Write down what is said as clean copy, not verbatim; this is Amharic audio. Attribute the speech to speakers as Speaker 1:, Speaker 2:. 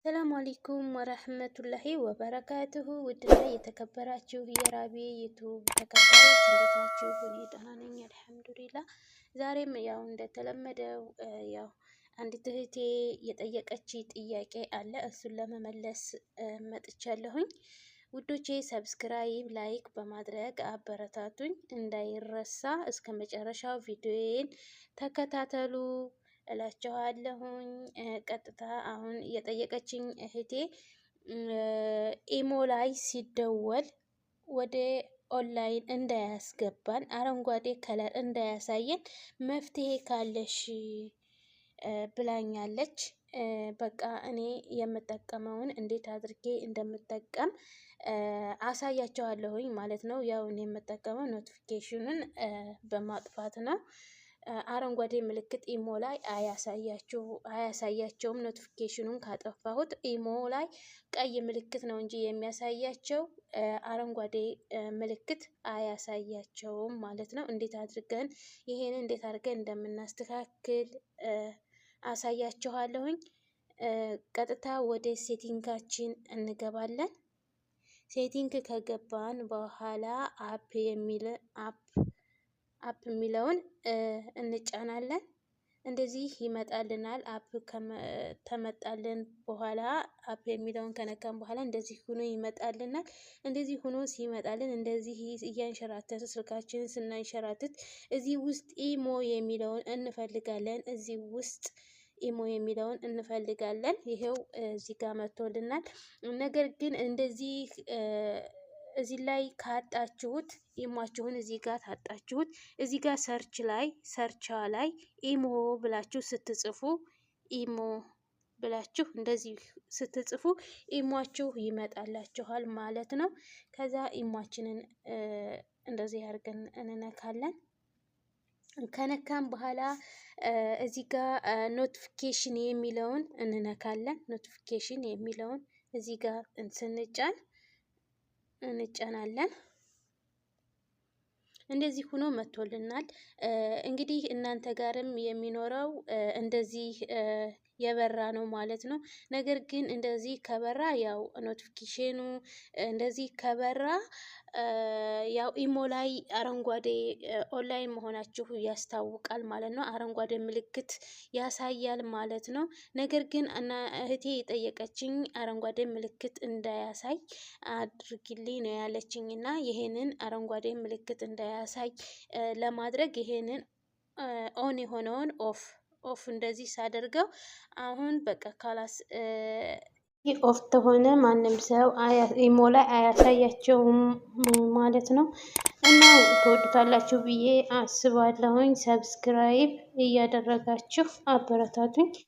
Speaker 1: ሰላም አለይኩም ወረህመቱላሂ ወበረካቱሁ። ውድና የተከበራችሁ የራቢ ዩቱብ ተከታዮች እንዴት ናችሁ? እኔ ደህና ነኝ አልሐምዱሊላህ። ዛሬም ያው እንደተለመደው አንዲት እህቴ የጠየቀች ጥያቄ አለ፣ እሱን ለመመለስ መጥቻለሁኝ። ውዶቼ ሰብስክራይብ፣ ላይክ በማድረግ አበረታቱኝ እንዳይረሳ። እስከ መጨረሻው ቪዲዮዬን ተከታተሉ እላቸዋለሁኝ። ቀጥታ አሁን የጠየቀችኝ እህቴ ኢሞ ላይ ሲደወል ወደ ኦንላይን እንዳያስገባን፣ አረንጓዴ ከለር እንዳያሳየን መፍትሄ ካለሽ ብላኛለች። በቃ እኔ የምጠቀመውን እንዴት አድርጌ እንደምጠቀም አሳያቸዋለሁኝ ማለት ነው። ያው እኔ የምጠቀመው ኖቲፊኬሽኑን በማጥፋት ነው። አረንጓዴ ምልክት ኢሞ ላይ አያሳያቸውም። ኖቲፊኬሽኑን ካጠፋሁት ኢሞ ላይ ቀይ ምልክት ነው እንጂ የሚያሳያቸው አረንጓዴ ምልክት አያሳያቸውም ማለት ነው። እንዴት አድርገን እንደምናስተካክል አሳያችኋለሁኝ። ቀጥታ ወደ ሴቲንጋችን እንገባለን። ሴቲንግ ከገባን በኋላ አፕ የሚለውን እንጫናለን። እንደዚህ ይመጣልናል። አፕ ከመጣልን በኋላ አፕ የሚለውን ከነካን በኋላ እንደዚህ ሆኖ ይመጣልናል። እንደዚህ ሆኖ ሲመጣልን እንደዚህ እያንሸራተት ስልካችንን ስናንሸራትት እዚህ ውስጥ ኢሞ የሚለውን እንፈልጋለን። እዚህ ውስጥ ኢሞ የሚለውን እንፈልጋለን። ይሄው እዚህ ጋር መጥቶልናል። ነገር ግን እንደዚህ እዚህ ላይ ካጣችሁት ኢሞአችሁን እዚህ ጋር ታጣችሁት፣ እዚህ ጋር ሰርቻ ላይ ኢሞ ብላችሁ ስትጽፉ ኢሞ ብላችሁ እንደዚህ ስትጽፉ ኢሞአችሁ ይመጣላችኋል ማለት ነው። ከዛ ኢሞአችንን እንደዚህ አድርገን እንነካለን። ከነካም በኋላ እዚህ ጋር ኖቲፊኬሽን የሚለውን እንነካለን። ኖቲፊኬሽን የሚለውን እዚህ ጋር እንጫናለን። እንደዚህ ሆኖ መጥቶልናል። እንግዲህ እናንተ ጋርም የሚኖረው እንደዚህ የበራ ነው ማለት ነው። ነገር ግን እንደዚህ ከበራ ያው ኖቲፊኬሽኑ እንደዚህ ከበራ ያው ኢሞ ላይ አረንጓዴ ኦንላይን መሆናችሁ ያስታውቃል ማለት ነው። አረንጓዴ ምልክት ያሳያል ማለት ነው። ነገር ግን እህቴ የጠየቀችኝ አረንጓዴ ምልክት እንዳያሳይ አድርጊልኝ ነው ያለችኝ እና ይሄንን አረንጓዴ ምልክት እንዳያሳይ ለማድረግ ይሄንን ኦን የሆነውን ኦፍ እንደዚህ ሳደርገው አሁን በቃ ካላስ ኦፍ ተሆነ ማንም ሰው ኢሞ ላይ አያሳያቸውም ማለት ነው። እና ትወዱታላችሁ ብዬ አስባለሁኝ። ሰብስክራይብ እያደረጋችሁ አበረታቱኝ።